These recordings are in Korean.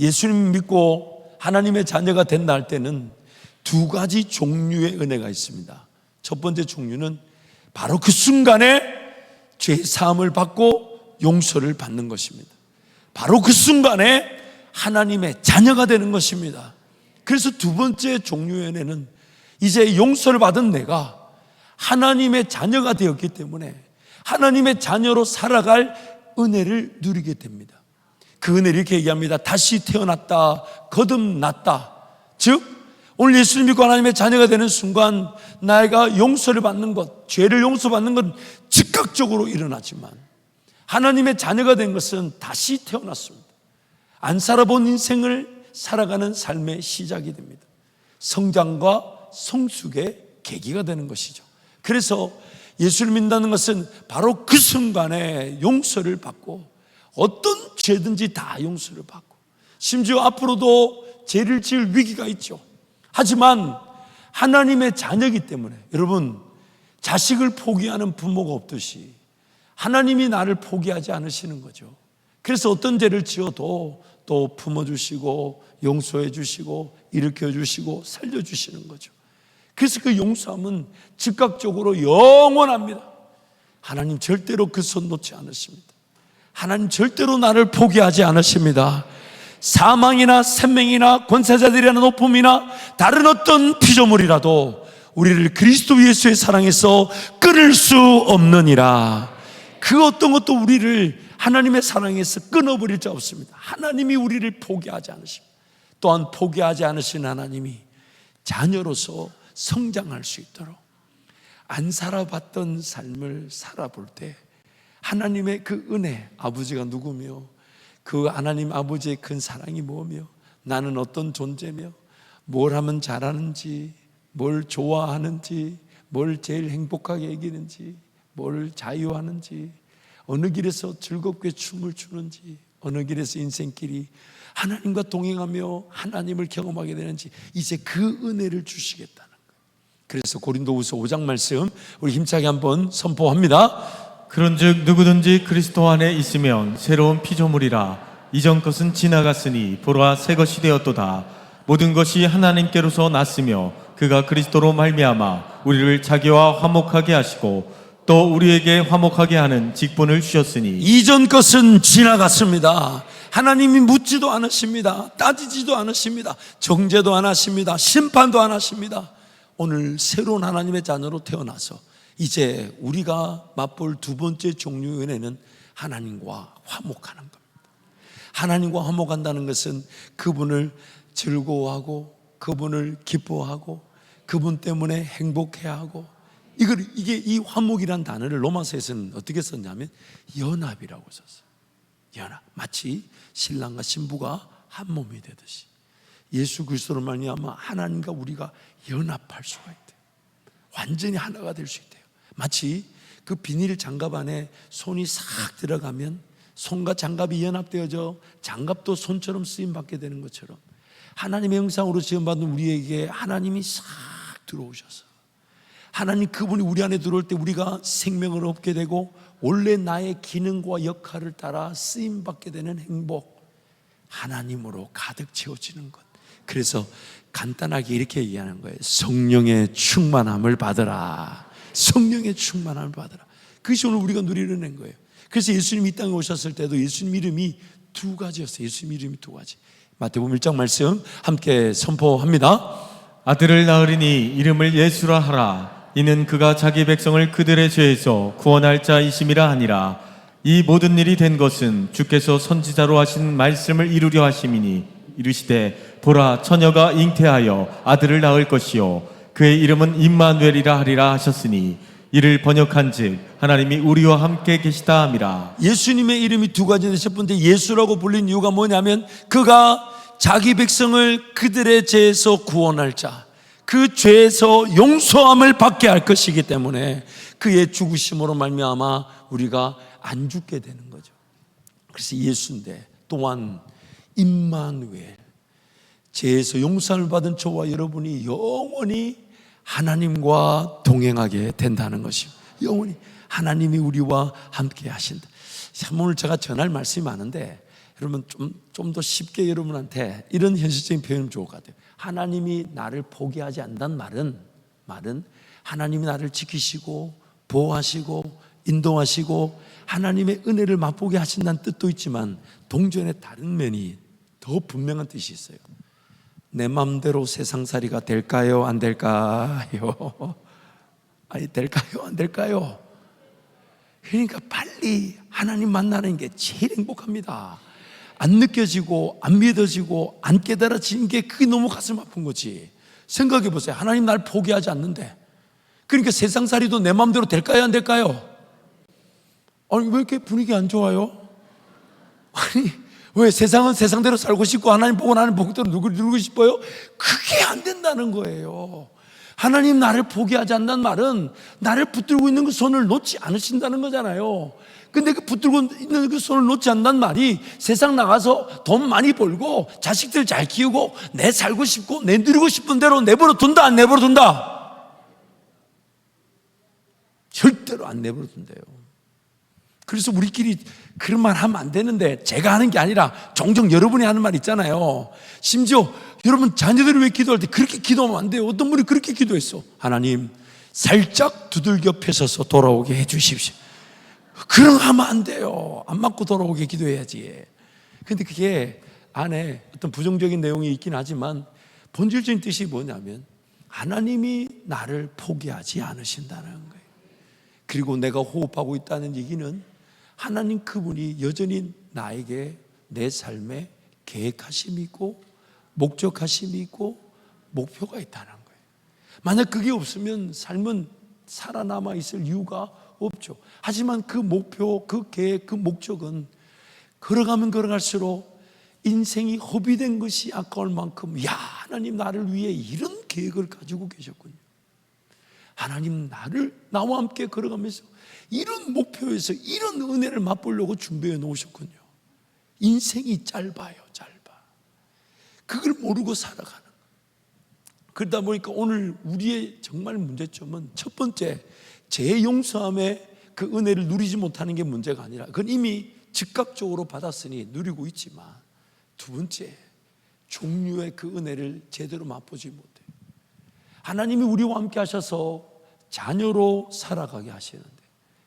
예수님 믿고 하나님의 자녀가 된다 할 때는 두 가지 종류의 은혜가 있습니다. 첫 번째 종류는 바로 그 순간에 죄 사함을 받고 용서를 받는 것입니다. 바로 그 순간에 하나님의 자녀가 되는 것입니다. 그래서 두 번째 종류의 은혜는 이제 용서를 받은 내가 하나님의 자녀가 되었기 때문에 하나님의 자녀로 살아갈 은혜를 누리게 됩니다. 그 은혜를 이렇게 얘기합니다. 다시 태어났다, 거듭났다. 즉 오늘 예수를 믿고 하나님의 자녀가 되는 순간 나이가 용서를 받는 것, 죄를 용서받는 건 즉각적으로 일어나지만 하나님의 자녀가 된 것은 다시 태어났습니다. 안 살아본 인생을 살아가는 삶의 시작이 됩니다. 성장과 성숙의 계기가 되는 것이죠. 그래서 예수를 믿는다는 것은 바로 그 순간에 용서를 받고 어떤 죄든지 다 용서를 받고 심지어 앞으로도 죄를 지을 위기가 있죠. 하지만 하나님의 자녀이기 때문에 여러분, 자식을 포기하는 부모가 없듯이 하나님이 나를 포기하지 않으시는 거죠. 그래서 어떤 죄를 지어도 또 품어주시고 용서해 주시고 일으켜 주시고 살려주시는 거죠. 그래서 그 용서함은 즉각적으로 영원합니다. 하나님 절대로 그 손 놓지 않으십니다. 하나님 절대로 나를 포기하지 않으십니다. 사망이나 생명이나 권세자들이나 높음이나 다른 어떤 피조물이라도 우리를 그리스도 예수의 사랑에서 끊을 수 없느니라. 그 어떤 것도 우리를 하나님의 사랑에서 끊어버릴 자 없습니다. 하나님이 우리를 포기하지 않으십니다. 또한 포기하지 않으신 하나님이 자녀로서 성장할 수 있도록 안 살아봤던 삶을 살아볼 때 하나님의 그 은혜, 아버지가 누구며 그 하나님 아버지의 큰 사랑이 뭐며 나는 어떤 존재며 뭘 하면 잘하는지, 뭘 좋아하는지, 뭘 제일 행복하게 여기는지, 뭘 자유하는지, 어느 길에서 즐겁게 춤을 추는지, 어느 길에서 인생길이 하나님과 동행하며 하나님을 경험하게 되는지 이제 그 은혜를 주시겠다는 거예요. 그래서 고린도후서 5장 말씀 우리 힘차게 한번 선포합니다. 그런즉 누구든지 그리스도 안에 있으면 새로운 피조물이라. 이전 것은 지나갔으니 보라 새 것이 되었도다. 모든 것이 하나님께로서 났으며 그가 그리스도로 말미암아 우리를 자기와 화목하게 하시고 또 우리에게 화목하게 하는 직분을 주셨으니 이전 것은 지나갔습니다. 하나님이 묻지도 않으십니다. 따지지도 않으십니다. 정죄도 안 하십니다. 심판도 안 하십니다. 오늘 새로운 하나님의 자녀로 태어나서 이제 우리가 맛볼 두 번째 종류의 은혜는 하나님과 화목하는 겁니다. 하나님과 화목한다는 것은 그분을 즐거워하고 그분을 기뻐하고 그분 때문에 행복해하고 이게 이 화목이란 단어를 로마서에서는 어떻게 썼냐면 연합이라고 썼어요. 연합. 마치 신랑과 신부가 한 몸이 되듯이 예수 그리스도로 말미암아 하나님과 우리가 연합할 수가 있대요. 완전히 하나가 될 수 있대요. 마치 그 비닐 장갑 안에 손이 싹 들어가면 손과 장갑이 연합되어져 장갑도 손처럼 쓰임받게 되는 것처럼 하나님의 형상으로 지음받은 우리에게 하나님이 싹 들어오셔서 하나님 그분이 우리 안에 들어올 때 우리가 생명을 얻게 되고 원래 나의 기능과 역할을 따라 쓰임받게 되는 행복, 하나님으로 가득 채워지는 것. 그래서 간단하게 이렇게 얘기하는 거예요. 성령의 충만함을 받으라. 성령의 충만함을 받으라. 그것이 오늘 우리가 누리는 거예요. 그래서 예수님이 이 땅에 오셨을 때도 예수님 이름이 두 가지였어요. 예수님 이름이 두 가지. 마태복음 1장 말씀 함께 선포합니다. 아들을 낳으리니 이름을 예수라 하라. 이는 그가 자기 백성을 그들의 죄에서 구원할 자이심이라 하니라. 이 모든 일이 된 것은 주께서 선지자로 하신 말씀을 이루려 하심이니 이르시되 보라 처녀가 잉태하여 아들을 낳을 것이요 그의 이름은 임마누엘이라 하리라 하셨으니 이를 번역한즉 하나님이 우리와 함께 계시다 함이라. 예수님의 이름이 두 가지인데 첫 번째 예수라고 불린 이유가 뭐냐면 그가 자기 백성을 그들의 죄에서 구원할 자, 그 죄에서 용서함을 받게 할 것이기 때문에 그의 죽으심으로 말미암아 우리가 안 죽게 되는 거죠. 그래서 예수인데 또한 임마누엘, 죄에서 용서를 받은 저와 여러분이 영원히 하나님과 동행하게 된다는 것입니다. 영원히 하나님이 우리와 함께 하신다. 참 오늘 제가 전할 말씀이 많은데 그러면 좀 더 쉽게 여러분한테 이런 현실적인 표현이 좋을 것 같아요. 하나님이 나를 포기하지 않는다는 말은 하나님이 나를 지키시고 보호하시고 인도하시고 하나님의 은혜를 맛보게 하신다는 뜻도 있지만 동전의 다른 면이 더 분명한 뜻이 있어요. 내 마음대로 세상살이가 될까요? 안 될까요? 아니, 될까요? 안 될까요? 그러니까 빨리 하나님 만나는 게 제일 행복합니다. 안 느껴지고 안 믿어지고 안 깨달아지는 게 그게 너무 가슴 아픈 거지. 생각해 보세요. 하나님 날 포기하지 않는데, 그러니까 세상살이도 내 마음대로 될까요? 안 될까요? 아니, 왜 이렇게 분위기 안 좋아요? 아니, 왜 세상은 세상대로 살고 싶고 하나님 보고 나는 복대로 누르고 싶어요? 그게 안 된다는 거예요. 하나님 나를 포기하지 않는다는 말은 나를 붙들고 있는 그 손을 놓지 않으신다는 거잖아요. 근데 그 붙들고 있는 그 손을 놓지 않는다는 말이 세상 나가서 돈 많이 벌고 자식들 잘 키우고 내 살고 싶고 내 누리고 싶은 대로 내버려 둔다, 안 내버려 둔다? 절대로 안 내버려 둔대요. 그래서 우리끼리 그런 말 하면 안 되는데, 제가 하는 게 아니라 종종 여러분이 하는 말 있잖아요. 심지어 여러분 자녀들이 왜 기도할 때 그렇게 기도하면 안 돼요. 어떤 분이 그렇게 기도했어. 하나님 살짝 두들겨 펴서서 돌아오게 해 주십시오. 그런 거 하면 안 돼요. 안 맞고 돌아오게 기도해야지. 근데 그게 안에 어떤 부정적인 내용이 있긴 하지만 본질적인 뜻이 뭐냐면 하나님이 나를 포기하지 않으신다는 거예요. 그리고 내가 호흡하고 있다는 얘기는 하나님 그분이 여전히 나에게 내 삶에 계획하심이 있고 목적하심이 있고 목표가 있다는 거예요. 만약 그게 없으면 삶은 살아남아 있을 이유가 없죠. 하지만 그 목표, 그 계획, 그 목적은 걸어가면 걸어갈수록 인생이 허비된 것이 아까울 만큼, 야, 하나님 나를 위해 이런 계획을 가지고 계셨군요. 하나님 나와 함께 걸어가면서 이런 목표에서 이런 은혜를 맛보려고 준비해 놓으셨군요. 인생이 짧아요, 짧아. 그걸 모르고 살아가는 거예요. 그러다 보니까 오늘 우리의 정말 문제점은 첫 번째, 제 용서함에 그 은혜를 누리지 못하는 게 문제가 아니라 그건 이미 즉각적으로 받았으니 누리고 있지만, 두 번째, 종류의 그 은혜를 제대로 맛보지 못해요. 하나님이 우리와 함께 하셔서 자녀로 살아가게 하시는데,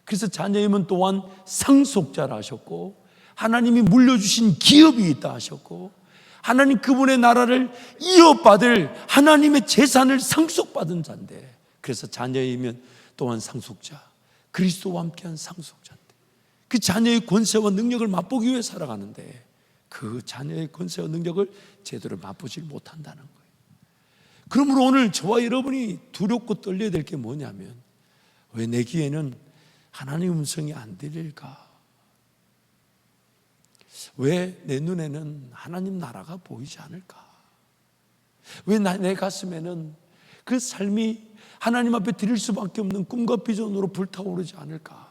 그래서 자녀임은 또한 상속자라 하셨고, 하나님이 물려주신 기업이 있다 하셨고, 하나님 그분의 나라를 이어받을 하나님의 재산을 상속받은 자인데, 그래서 자녀이면 또한 상속자, 그리스도와 함께한 상속자인데, 그 자녀의 권세와 능력을 맛보기 위해 살아가는데 그 자녀의 권세와 능력을 제대로 맛보지 못한다는 거예요. 그러므로 오늘 저와 여러분이 두렵고 떨려야 될 게 뭐냐면, 왜 내 귀에는 하나님의 음성이 안 들릴까? 왜 내 눈에는 하나님 나라가 보이지 않을까? 왜 내 가슴에는 그 삶이 하나님 앞에 드릴 수밖에 없는 꿈과 비전으로 불타오르지 않을까?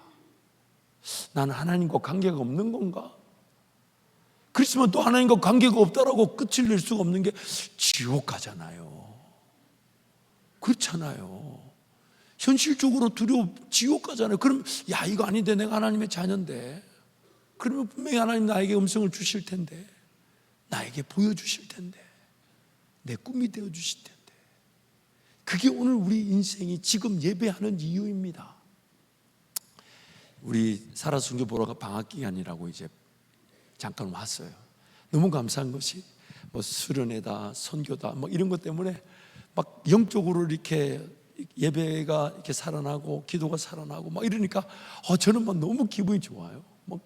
나는 하나님과 관계가 없는 건가? 그렇지만 또 하나님과 관계가 없다라고 끝을 낼 수가 없는 게 지옥 가잖아요. 그렇잖아요. 현실적으로 지옥 가잖아요. 그럼 야, 이거 아닌데, 내가 하나님의 자녀인데. 그러면 분명히 하나님 나에게 음성을 주실 텐데, 나에게 보여주실 텐데, 내 꿈이 되어주실 텐데. 그게 오늘 우리 인생이 지금 예배하는 이유입니다. 우리 사라 순교 보러가 방학 기간이라고 이제 잠깐 왔어요. 너무 감사한 것이 뭐 수련회다, 선교다, 뭐 이런 것 때문에 막 영적으로 이렇게 예배가 이렇게 살아나고 기도가 살아나고 막 이러니까 저는 막 너무 기분이 좋아요. 뭐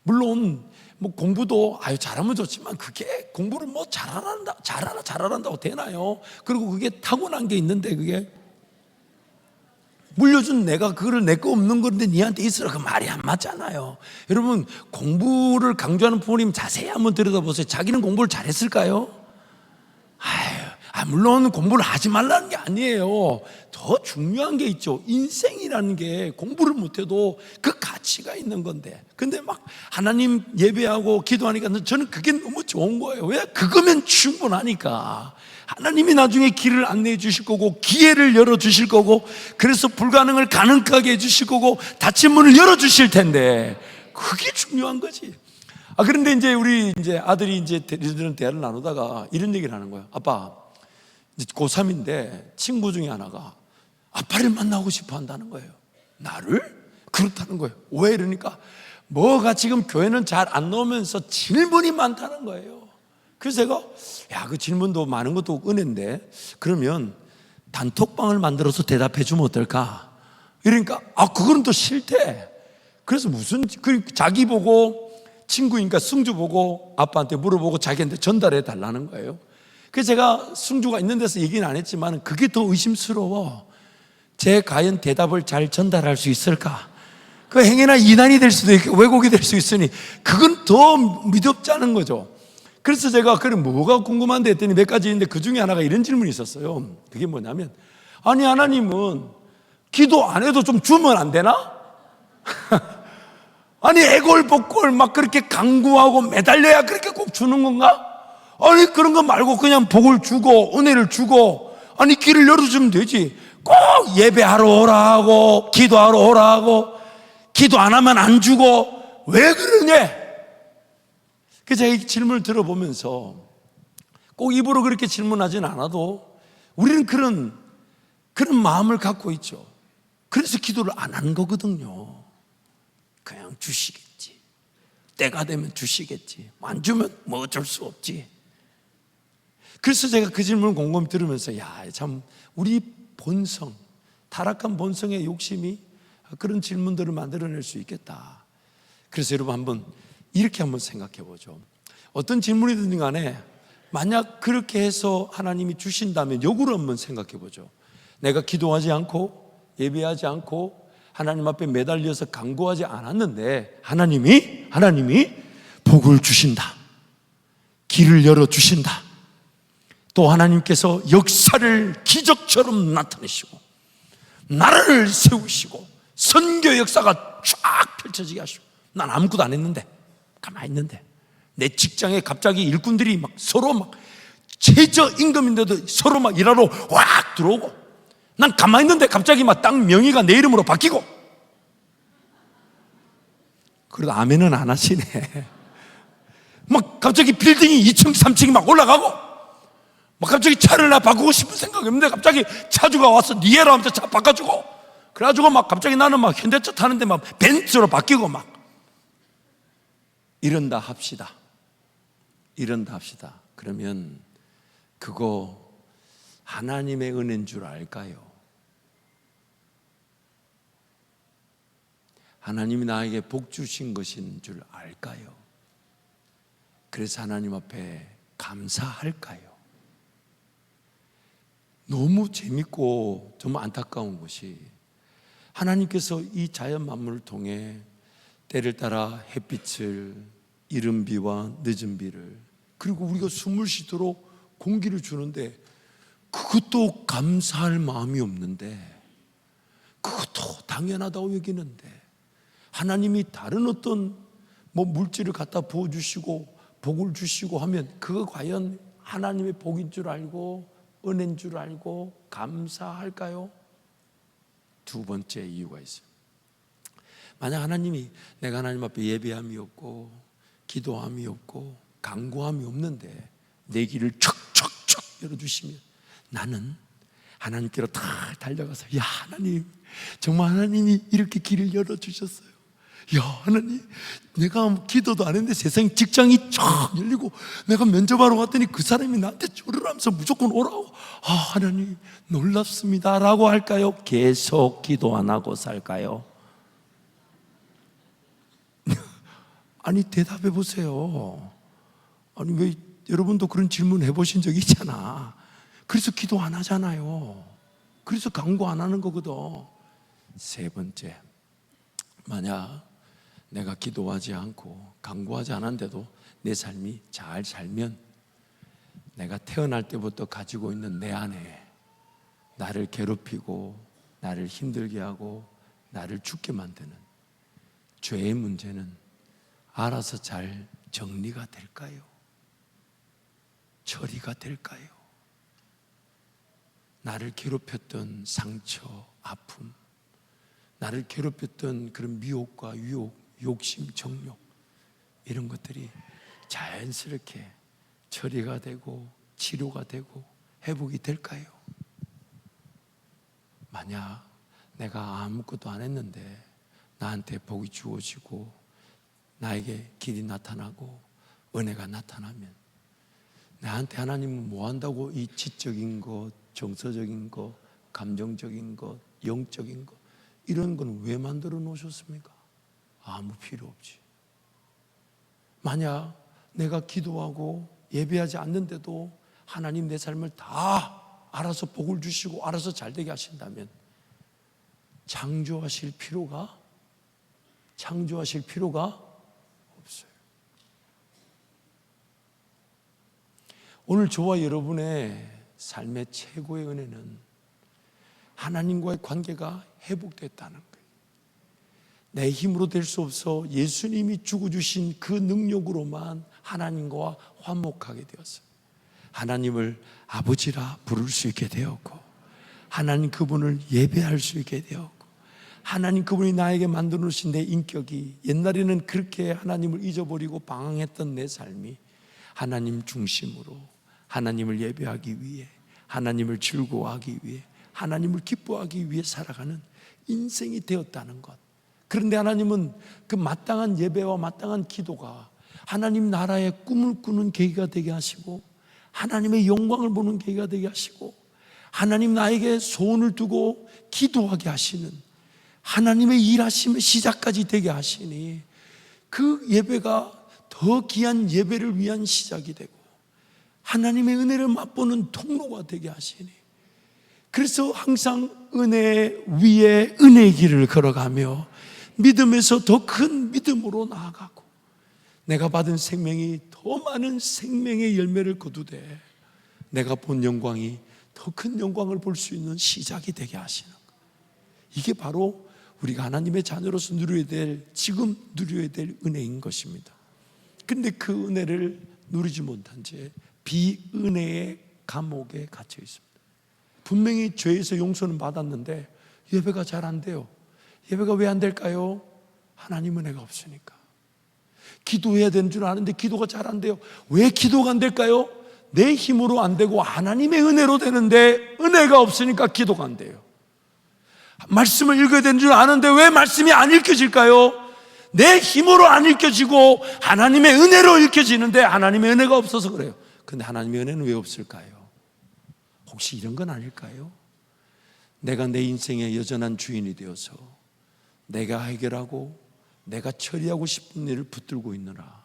물론 뭐 공부도 잘하면 좋지만 그게 공부를 뭐 잘한다고 되나요? 그리고 그게 타고난 게 있는데, 그게 물려준 내가 그거를 내 거 없는 건데 니한테 있으라, 그 말이 안 맞잖아요. 여러분, 공부를 강조하는 부모님 자세히 한번 들여다보세요. 자기는 공부를 잘했을까요? 물론 공부를 하지 말라는 게 아니에요. 더 중요한 게 있죠. 인생이라는 게 공부를 못해도 그 가치가 있는 건데, 근데 막 하나님 예배하고 기도하니까 저는 그게 너무 좋은 거예요. 왜? 그거면 충분하니까. 하나님이 나중에 길을 안내해 주실 거고, 기회를 열어 주실 거고, 그래서 불가능을 가능하게 해 주실 거고, 닫힌 문을 열어 주실 텐데, 그게 중요한 거지. 그런데 이제 우리 이제 아들이 이제 이런 대화를 나누다가 이런 얘기를 하는 거예요. 아빠, 이제 고3인데 친구 중에 하나가 아빠를 만나고 싶어 한다는 거예요. 나를? 그렇다는 거예요. 왜 이러니까 뭐가 지금 교회는 잘 안 나오면서 질문이 많다는 거예요. 그래서 제가 그 질문도 많은 것도 은혜인데 그러면 단톡방을 만들어서 대답해 주면 어떨까? 이러니까 그거는 또 싫대. 그래서 자기 보고 친구니까 승주 보고 아빠한테 물어보고 자기한테 전달해 달라는 거예요. 그래서 제가 승주가 있는 데서 얘기는 안 했지만 그게 더 의심스러워. 제 과연 대답을 잘 전달할 수 있을까? 그 행여나 이단이 될 수도 있고 왜곡이 될 수 있으니 그건 더 믿음지 않은 거죠. 그래서 제가 그래 뭐가 궁금한데 했더니 몇 가지 있는데 그 중에 하나가 이런 질문이 있었어요. 그게 뭐냐면 아니 하나님은 기도 안 해도 좀 주면 안 되나? 아니 애골복골 막 그렇게 강구하고 매달려야 그렇게 꼭 주는 건가? 아니 그런 거 말고 그냥 복을 주고 은혜를 주고 아니 길을 열어주면 되지. 꼭 예배하러 오라 하고 기도하러 오라 하고 기도 안 하면 안 주고 왜 그러냐? 그래서 제가 이 질문을 들어보면서 꼭 입으로 그렇게 질문하진 않아도 우리는 그런 마음을 갖고 있죠. 그래서 기도를 안 하는 거거든요. 그냥 주시겠지. 때가 되면 주시겠지. 안 주면 뭐 어쩔 수 없지. 그래서 제가 그 질문을 곰곰이 들으면서 참 우리 본성, 타락한 본성의 욕심이 그런 질문들을 만들어낼 수 있겠다. 그래서 여러분 이렇게 한번 생각해 보죠. 어떤 질문이든 간에 만약 그렇게 해서 하나님이 주신다면 역으로 한번 생각해 보죠. 내가 기도하지 않고 예배하지 않고 하나님 앞에 매달려서 간구하지 않았는데 하나님이 복을 주신다. 길을 열어주신다. 또 하나님께서 역사를 기적처럼 나타내시고 나라를 세우시고 선교 역사가 쫙 펼쳐지게 하시고 난 아무것도 안 했는데 가만히 있는데 내 직장에 갑자기 일꾼들이 막 서로 막 최저임금인데도 서로 막 일하러 확 들어오고 난 가만히 있는데 갑자기 막 땅 명의가 내 이름으로 바뀌고 그래도 아멘은 안 하시네. 막 갑자기 빌딩이 2층 3층이 막 올라가고 막 갑자기 차를 나 바꾸고 싶은 생각이 없는데 갑자기 차주가 와서 니에라 하면서 차 바꿔주고 그래가지고 막 갑자기 나는 막 현대차 타는데 막 벤츠로 바뀌고 막 이런다 합시다. 그러면 그거 하나님의 은혜인 줄 알까요? 하나님이 나에게 복 주신 것인 줄 알까요? 그래서 하나님 앞에 감사할까요? 너무 재밌고 정말 안타까운 것이 하나님께서 이 자연 만물을 통해 때를 따라 햇빛을 이른 비와 늦은 비를 그리고 우리가 숨을 쉬도록 공기를 주는데 그것도 감사할 마음이 없는데 그것도 당연하다고 여기는데 하나님이 다른 어떤 물질을 갖다 부어주시고 복을 주시고 하면 그거 과연 하나님의 복인 줄 알고 은혜인 줄 알고 감사할까요? 두 번째 이유가 있어요. 만약 하나님이 내가 하나님 앞에 예배함이 없고 기도함이 없고 간구함이 없는데 내 길을 척척척 열어주시면 나는 하나님께로 다 달려가서 하나님 정말 하나님이 이렇게 길을 열어주셨어요. 하나님 내가 기도도 안 했는데 세상 직장이 쫙 열리고 내가 면접하러 갔더니 그 사람이 나한테 절을 하면서 무조건 오라고 하나님 놀랍습니다 라고 할까요? 계속 기도 안 하고 살까요? 아니 대답해 보세요. 아니 왜 여러분도 그런 질문 해보신 적 있잖아. 그래서 기도 안 하잖아요. 그래서 간구 안 하는 거거든. 세 번째, 만약 내가 기도하지 않고 간구하지 않았는데도 내 삶이 잘 살면 내가 태어날 때부터 가지고 있는 내 안에 나를 괴롭히고 나를 힘들게 하고 나를 죽게 만드는 죄의 문제는 알아서 잘 정리가 될까요? 처리가 될까요? 나를 괴롭혔던 상처, 아픔, 나를 괴롭혔던 그런 미혹과 유혹, 욕심, 정욕 이런 것들이 자연스럽게 처리가 되고 치료가 되고 회복이 될까요? 만약 내가 아무것도 안 했는데 나한테 복이 주어지고 나에게 길이 나타나고 은혜가 나타나면 나한테 하나님은 뭐 한다고 이 지적인 것, 정서적인 것, 감정적인 것, 영적인 것 이런 건 왜 만들어 놓으셨습니까? 아무 필요 없지. 만약 내가 기도하고 예배하지 않는데도 하나님 내 삶을 다 알아서 복을 주시고 알아서 잘되게 하신다면 창조하실 필요가 없어요. 오늘 저와 여러분의 삶의 최고의 은혜는 하나님과의 관계가 회복됐다는 거예요. 내 힘으로 될 수 없어 예수님이 주고 주신 그 능력으로만 하나님과 화목하게 되었어요. 하나님을 아버지라 부를 수 있게 되었고, 하나님 그분을 예배할 수 있게 되었고, 하나님 그분이 나에게 만들어 놓으신 내 인격이 옛날에는 그렇게 하나님을 잊어버리고 방황했던 내 삶이 하나님 중심으로 하나님을 예배하기 위해, 하나님을 즐거워하기 위해, 하나님을 기뻐하기 위해 살아가는 인생이 되었다는 것. 그런데 하나님은 그 마땅한 예배와 마땅한 기도가 하나님 나라의 꿈을 꾸는 계기가 되게 하시고, 하나님의 영광을 보는 계기가 되게 하시고, 하나님 나에게 소원을 두고 기도하게 하시는 하나님의 일하심의 시작까지 되게 하시니, 그 예배가 더 귀한 예배를 위한 시작이 되고 하나님의 은혜를 맛보는 통로가 되게 하시니, 그래서 항상 은혜 위에 은혜의 길을 걸어가며 믿음에서 더 큰 믿음으로 나아가고, 내가 받은 생명이 더 많은 생명의 열매를 거두되 내가 본 영광이 더 큰 영광을 볼 수 있는 시작이 되게 하시는 것. 이게 바로 우리가 하나님의 자녀로서 누려야 될, 지금 누려야 될 은혜인 것입니다. 근데 그 은혜를 누리지 못한 채 비은혜의 감옥에 갇혀 있습니다. 분명히 죄에서 용서는 받았는데 예배가 잘 안 돼요. 예배가 왜 안 될까요? 하나님 은혜가 없으니까. 기도해야 되는 줄 아는데 기도가 잘 안 돼요. 왜 기도가 안 될까요? 내 힘으로 안 되고 하나님의 은혜로 되는데 은혜가 없으니까 기도가 안 돼요. 말씀을 읽어야 되는 줄 아는데 왜 말씀이 안 읽혀질까요? 내 힘으로 안 읽혀지고 하나님의 은혜로 읽혀지는데 하나님의 은혜가 없어서 그래요. 근데 하나님의 은혜는 왜 없을까요? 혹시 이런 건 아닐까요? 내가 내 인생의 여전한 주인이 되어서 내가 해결하고 내가 처리하고 싶은 일을 붙들고 있느라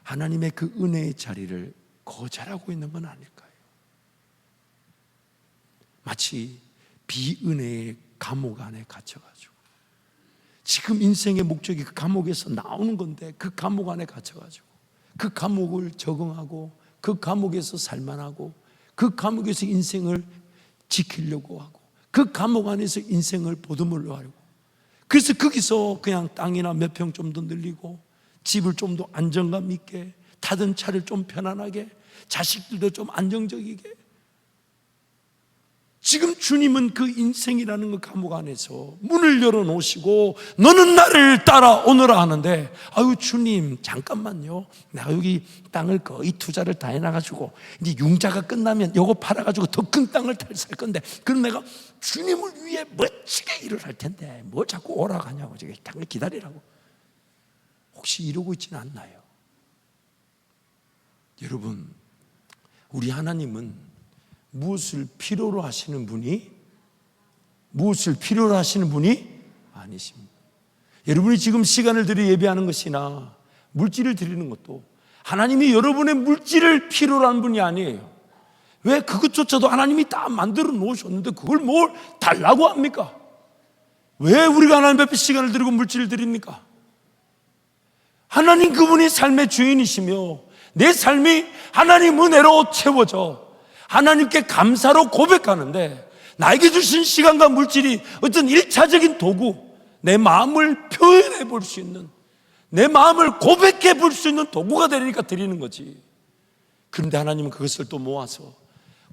하나님의 그 은혜의 자리를 거절하고 있는 건 아닐까요? 마치 비은혜의 감옥 안에 갇혀가지고, 지금 인생의 목적이 그 감옥에서 나오는 건데 그 감옥 안에 갇혀가지고 그 감옥을 적응하고 그 감옥에서 살만하고 그 감옥에서 인생을 지키려고 하고 그 감옥 안에서 인생을 보듬으려고 하고, 그래서 거기서 그냥 땅이나 몇 평 좀 더 늘리고 집을 좀 더 안정감 있게, 타던 차를 좀 편안하게, 자식들도 좀 안정적이게. 지금 주님은 그 인생이라는 그 감옥 안에서 문을 열어놓으시고 너는 나를 따라오너라 하는데, 아유 주님 잠깐만요, 내가 여기 땅을 거의 투자를 다 해놔가지고 이제 융자가 끝나면 요거 팔아가지고 더 큰 땅을 살 건데, 그럼 내가 주님을 위해 멋지게 일을 할 텐데 뭐 자꾸 오라고 하냐고, 저기 땅을 기다리라고. 혹시 이러고 있지는 않나요? 여러분, 우리 하나님은 무엇을 필요로 하시는 분이 아니십니다. 여러분이 지금 시간을 들여 예배하는 것이나 물질을 드리는 것도 하나님이 여러분의 물질을 필요로 하는 분이 아니에요. 왜? 그것조차도 하나님이 다 만들어 놓으셨는데 그걸 뭘 달라고 합니까? 왜 우리가 하나님 앞에 시간을 드리고 물질을 드립니까? 하나님 그분이 삶의 주인이시며 내 삶이 하나님 은혜로 채워져 하나님께 감사로 고백하는데, 나에게 주신 시간과 물질이 어떤 일차적인 도구, 내 마음을 표현해 볼 수 있는, 내 마음을 고백해 볼 수 있는 도구가 되니까 드리는 거지. 그런데 하나님은 그것을 또 모아서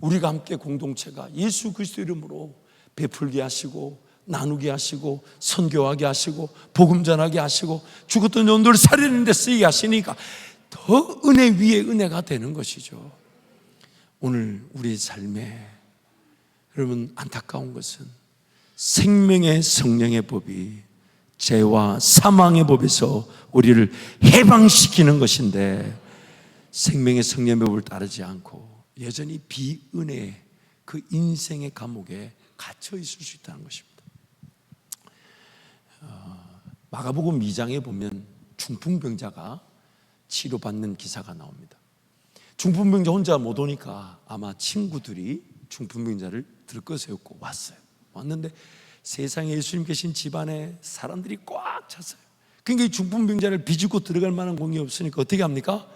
우리가 함께 공동체가 예수 그리스도 이름으로 베풀게 하시고 나누게 하시고 선교하게 하시고 복음 전하게 하시고 죽었던 영혼들을 살리는 데 쓰이게 하시니까 더 은혜 위에 은혜가 되는 것이죠. 오늘 우리의 삶에 여러분 안타까운 것은 생명의 성령의 법이 죄와 사망의 법에서 우리를 해방시키는 것인데 생명의 성령의 법을 따르지 않고 여전히 비은혜의 그 인생의 감옥에 갇혀 있을 수 있다는 것입니다. 마가복음 2장에 보면 중풍병자가 치료받는 기사가 나옵니다. 중풍병자 혼자 못 오니까 아마 친구들이 중풍병자를 들것세웠고 왔는데 세상에 예수님 계신 집안에 사람들이 꽉 찼어요. 그러니까 이 중풍병자를 비집고 들어갈 만한 공이 없으니까 어떻게 합니까?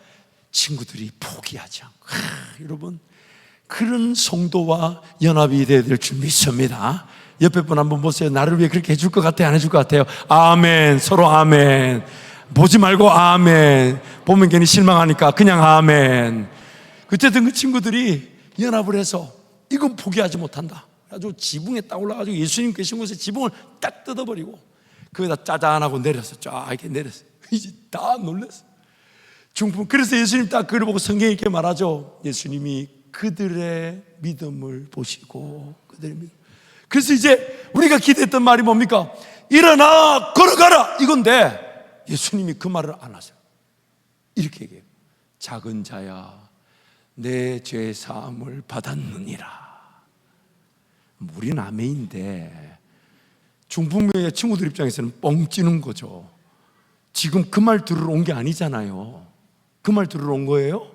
친구들이 포기하지 않고 여러분 그런 성도와 연합이 되어야 될 줄 믿습니다. 옆에 분 한번 보세요. 나를 위해 그렇게 해줄 것 같아요? 안 해줄 것 같아요? 아멘. 서로 아멘. 보지 말고 아멘. 보면 괜히 실망하니까 그냥 아멘. 어쨌든 그 친구들이 연합을 해서 이건 포기하지 못한다. 아주 지붕에 딱 올라가지고 예수님 계신 곳에 지붕을 딱 뜯어버리고 거기다 짜잔하고 내렸어. 쫙 이렇게 내렸어. 이제 다 놀랐어. 중풍. 그래서 예수님 딱 그걸 보고 성경에 이렇게 말하죠. 예수님이 그들의 믿음을 보시고 그들의 믿음. 그래서 이제 우리가 기대했던 말이 뭡니까? 일어나 걸어가라 이건데 예수님이 그 말을 안 하세요. 이렇게 얘기해요. 작은 자야 내 죄 사함을 받았느니라. 우리는 아멘인데 중풍병의 친구들 입장에서는 뻥 찌는 거죠. 지금 그 말 들으러 온 게 아니잖아요. 그 말 들으러 온 거예요?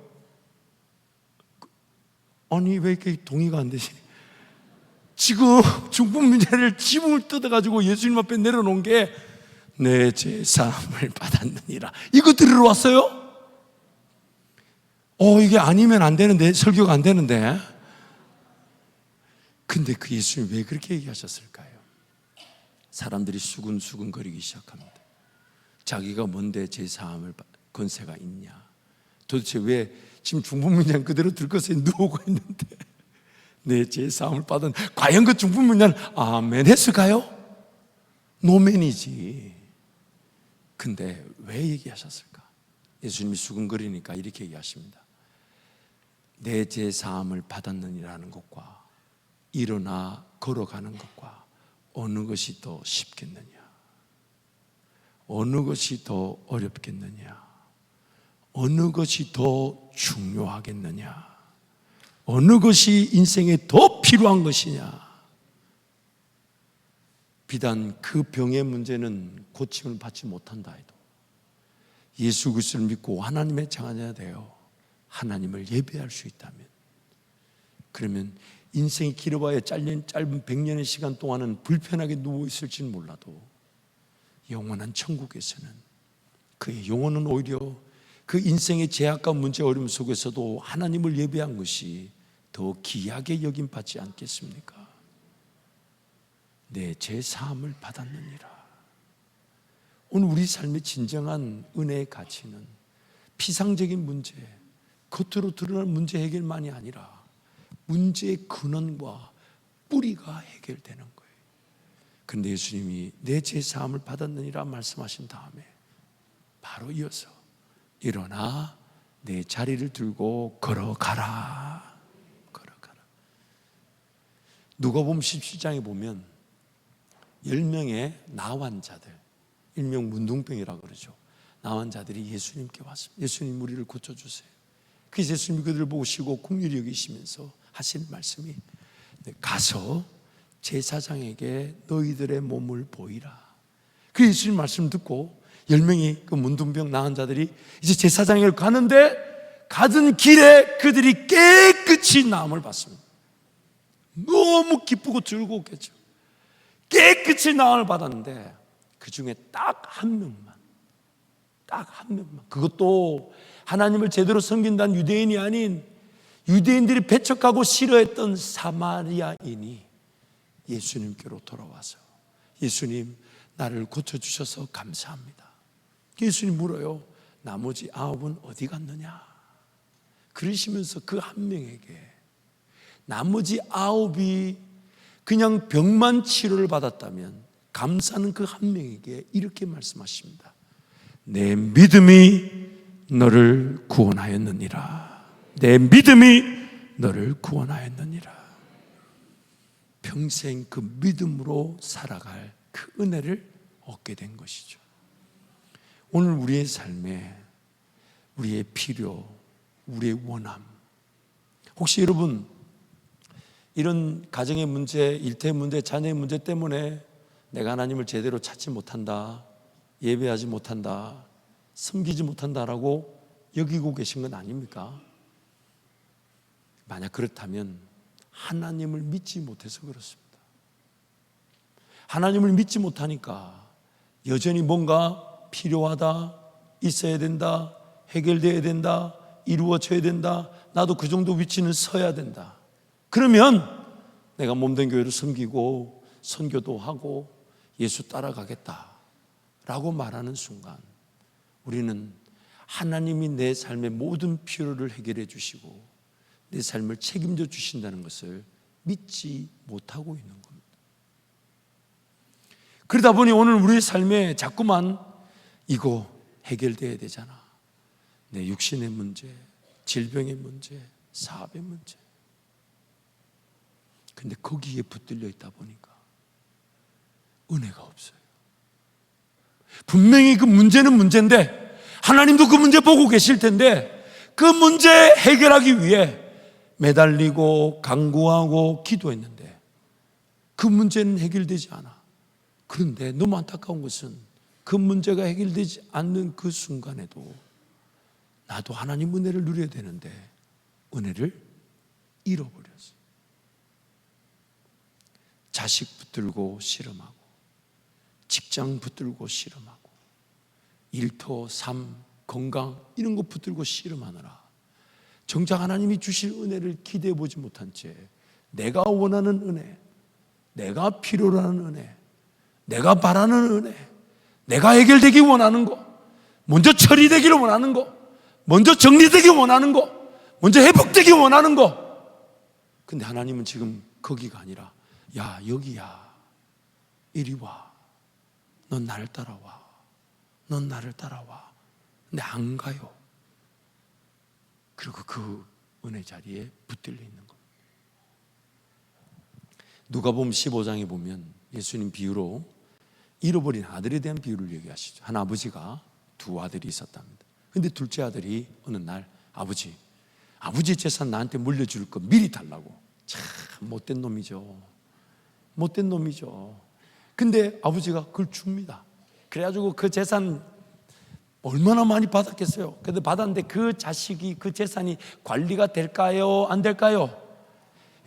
아니 왜 이렇게 동의가 안 되지? 지금 중풍병자를 지붕을 뜯어가지고 예수님 앞에 내려놓은 게 내 죄 사함을 받았느니라. 이거 들으러 왔어요? 이게 아니면 안 되는데, 설교가 안 되는데. 근데 그 예수님 왜 그렇게 얘기하셨을까요? 사람들이 수근수근 거리기 시작합니다. 자기가 뭔데 죄 사함을 권세가 있냐? 도대체 왜 지금 중풍병자는 그대로 들것에 누우고 있는데 내 죄 사함을 받은, 과연 그 중풍병자는 아멘 했을까요? 노멘이지. 근데 왜 얘기하셨을까? 예수님이 수근거리니까 이렇게 얘기하십니다. 내 죄 사함을 받았느니라는 것과 일어나 걸어가는 것과 어느 것이 더 쉽겠느냐? 어느 것이 더 어렵겠느냐? 어느 것이 더 중요하겠느냐? 어느 것이 인생에 더 필요한 것이냐? 비단 그 병의 문제는 고침을 받지 못한다 해도 예수 그리스도를 믿고 하나님의 자녀가 되어 하나님을 예배할 수 있다면, 그러면 인생이 길어봐야 짧은 100년의 시간 동안은 불편하게 누워있을지는 몰라도 영원한 천국에서는 그의 영혼은 오히려 그 인생의 제약과 문제 어려움 속에서도 하나님을 예배한 것이 더 귀하게 여김받지 않겠습니까? 내 죄 사함을 받았느니라. 오늘 우리 삶의 진정한 은혜의 가치는 피상적인 문제, 겉으로 드러난 문제 해결만이 아니라 문제의 근원과 뿌리가 해결되는 거예요. 그런데 예수님이 내 죄 사함을 받았느니라 말씀하신 다음에 바로 이어서 일어나 내 자리를 들고 걸어가라. 걸어가라. 누가복음 17장에 보면 10명의 나환자들, 일명 문둥병이라고 그러죠. 나환자들이 예수님께 왔습니다. 예수님 우리를 고쳐주세요. 그래서 예수님이 그들을 보시고 긍휼히 여기시면서 하시는 말씀이 가서 제사장에게 너희들의 몸을 보이라. 그 예수님 말씀 듣고 10명이 그 문둥병 나은 자들이 이제 제사장에게 가는데 가던 길에 그들이 깨끗이 나음을 받습니다. 너무 기쁘고 즐거웠겠죠. 깨끗이 나음을 받았는데 그 중에 딱 한 명만, 그것도 하나님을 제대로 섬긴다는 유대인이 아닌 유대인들이 배척하고 싫어했던 사마리아인이 예수님께로 돌아와서 예수님 나를 고쳐주셔서 감사합니다. 예수님 물어요. 나머지 9은 어디 갔느냐? 그러시면서 그 한 명에게 나머지 9이 그냥 병만 치료를 받았다면 감사는 그 한 명에게 이렇게 말씀하십니다. 내 믿음이 너를 구원하였느니라. 내 믿음이 너를 구원하였느니라. 평생 그 믿음으로 살아갈 그 은혜를 얻게 된 것이죠. 오늘 우리의 삶에 우리의 필요, 우리의 원함, 혹시 여러분 이런 가정의 문제, 일터의 문제, 자녀의 문제 때문에 내가 하나님을 제대로 찾지 못한다, 예배하지 못한다, 섬기지 못한다라고 여기고 계신 건 아닙니까? 만약 그렇다면 하나님을 믿지 못해서 그렇습니다. 하나님을 믿지 못하니까 여전히 뭔가 필요하다, 있어야 된다, 해결돼야 된다, 이루어져야 된다, 나도 그 정도 위치는 서야 된다. 그러면 내가 몸된 교회를 섬기고 선교도 하고 예수 따라가겠다라고 말하는 순간 우리는 하나님이 내 삶의 모든 필요를 해결해 주시고 내 삶을 책임져 주신다는 것을 믿지 못하고 있는 겁니다. 그러다 보니 오늘 우리의 삶에 자꾸만 이거 해결돼야 되잖아. 내 육신의 문제, 질병의 문제, 사업의 문제. 근데 거기에 붙들려 있다 보니까 은혜가 없어요. 분명히 그 문제는 문제인데 하나님도 그 문제 보고 계실 텐데 그 문제 해결하기 위해 매달리고 간구하고 기도했는데 그 문제는 해결되지 않아. 그런데 너무 안타까운 것은 그 문제가 해결되지 않는 그 순간에도 나도 하나님 은혜를 누려야 되는데 은혜를 잃어버렸어요. 자식 붙들고 씨름하고 직장 붙들고 씨름하고 일터, 삶, 건강 이런 거 붙들고 씨름하느라 정작 하나님이 주실 은혜를 기대해 보지 못한 채 내가 원하는 은혜, 내가 필요로 하는 은혜, 내가 바라는 은혜, 내가 해결되기 원하는 거, 먼저 처리되기를 원하는 거, 먼저 정리되기 원하는 거, 먼저 회복되기 원하는 거. 근데 하나님은 지금 거기가 아니라 야 여기야, 이리 와, 넌 나를 따라와, 넌 나를 따라와. 근데 안 가요. 그리고 그 은혜 자리에 붙들려 있는 겁니다. 누가복음 15장에 보면 예수님 비유로 잃어버린 아들에 대한 비유를 얘기하시죠. 한 아버지가 두 아들이 있었답니다. 근데 둘째 아들이 어느 날 아버지 재산 나한테 물려줄 거 미리 달라고. 참 못된 놈이죠. 못된 놈이죠. 근데 아버지가 그걸 줍니다. 그래가지고 그 재산 얼마나 많이 받았겠어요. 근데 받았는데 그 자식이 그 재산이 관리가 될까요? 안 될까요?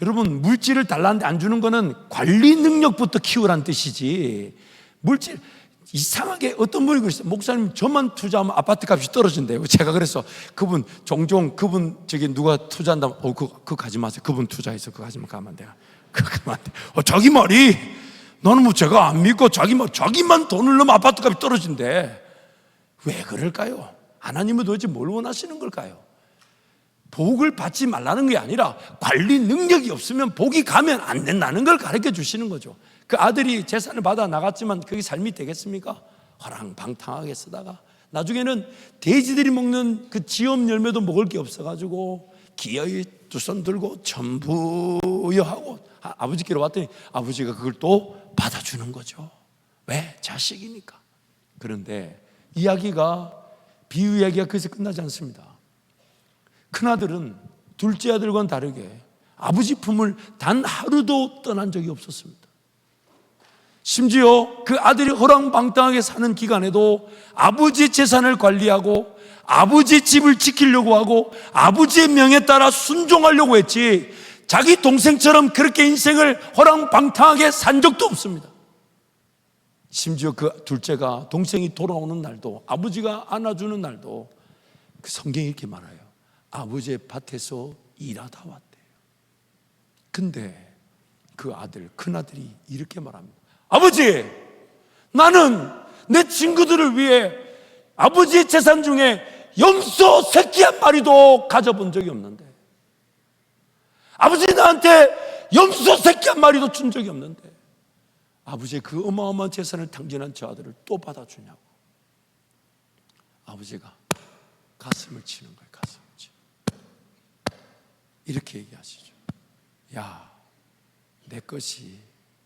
여러분 물질을 달라는데 안 주는 거는 관리 능력부터 키우라는 뜻이지. 물질 이상하게 어떤 분이 그랬어요. 목사님 저만 투자하면 아파트 값이 떨어진대요. 제가 그래서 그분 종종 그분 저기 누가 투자한다면 그거 가지 마세요. 그분 투자해서 그거 가지면 가면 돼요. 그거 가면 안 돼. 자기 말이 너는 뭐 제가 안 믿고 자기만 돈을 넣으면 아파트 값이 떨어진대. 왜 그럴까요? 하나님은 도대체 뭘 원하시는 걸까요? 복을 받지 말라는 게 아니라 관리 능력이 없으면 복이 가면 안 된다는 걸 가르쳐 주시는 거죠. 그 아들이 재산을 받아 나갔지만 그게 삶이 되겠습니까? 허랑방탕하게 쓰다가 나중에는 돼지들이 먹는 그 지엄 열매도 먹을 게 없어가지고 기어이 두 손 들고 전부여 하고 아버지께로 왔더니 아버지가 그걸 또 받아주는 거죠. 왜? 자식이니까. 그런데 이야기가 비유 이야기가 그래서 끝나지 않습니다. 큰아들은 둘째 아들과는 다르게 아버지 품을 단 하루도 떠난 적이 없었습니다. 심지어 그 아들이 허랑방탕하게 사는 기간에도 아버지의 재산을 관리하고 아버지의 집을 지키려고 하고 아버지의 명에 따라 순종하려고 했지 자기 동생처럼 그렇게 인생을 허랑방탕하게 산 적도 없습니다. 심지어 그 둘째가 동생이 돌아오는 날도 아버지가 안아주는 날도 그 성경이 이렇게 말해요. 아버지의 밭에서 일하다 왔대요. 근데 그 아들, 큰아들이 이렇게 말합니다. 아버지, 나는 내 친구들을 위해 아버지의 재산 중에 염소 새끼 한 마리도 가져본 적이 없는데 아버지 나한테 염소 새끼 한 마리도 준 적이 없는데 아버지의 그 어마어마한 재산을 탕진한 저 아들을 또 받아주냐고. 아버지가 가슴을 치는 거예요. 가슴을 치. 이렇게 얘기하시죠. 야, 내 것이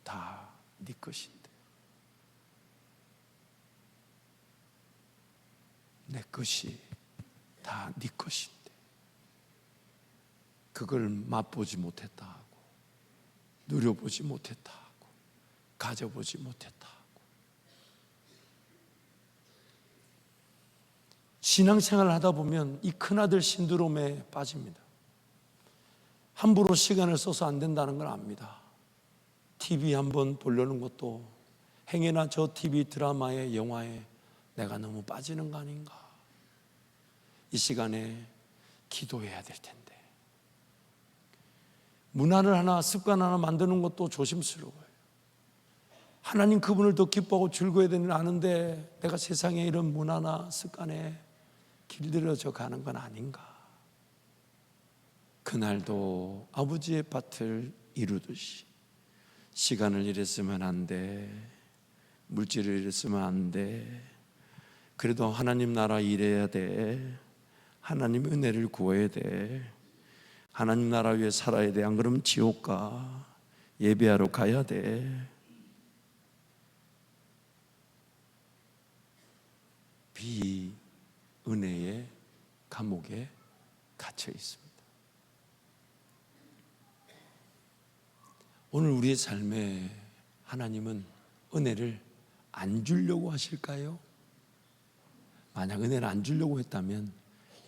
다 네 것인데, 내 것이 다 네 것인데 그걸 맛보지 못했다 하고, 누려보지 못했다 하고, 가져보지 못했다 하고. 신앙생활을 하다 보면 이 큰아들 신드롬에 빠집니다. 함부로 시간을 써서 안 된다는 걸 압니다. TV 한번 보려는 것도 행여나 저 TV 드라마에 영화에 내가 너무 빠지는 거 아닌가. 이 시간에 기도해야 될 텐데. 문화를 하나, 습관 하나 만드는 것도 조심스러워요. 하나님 그분을 더 기뻐하고 즐거워야 되는 아는데 내가 세상에 이런 문화나 습관에 길들여져 가는 건 아닌가. 그날도 아버지의 밭을 이루듯이 시간을 이랬으면 안 돼, 물질을 이랬으면 안 돼, 그래도 하나님 나라 일해야 돼, 하나님 은혜를 구해야 돼, 하나님 나라 위해 살아야 돼. 안 그러면 지옥 가. 예배하러 가야 돼. 비은혜의 감옥에 갇혀 있습니다. 오늘 우리의 삶에 하나님은 은혜를 안 주려고 하실까요? 만약 은혜를 안 주려고 했다면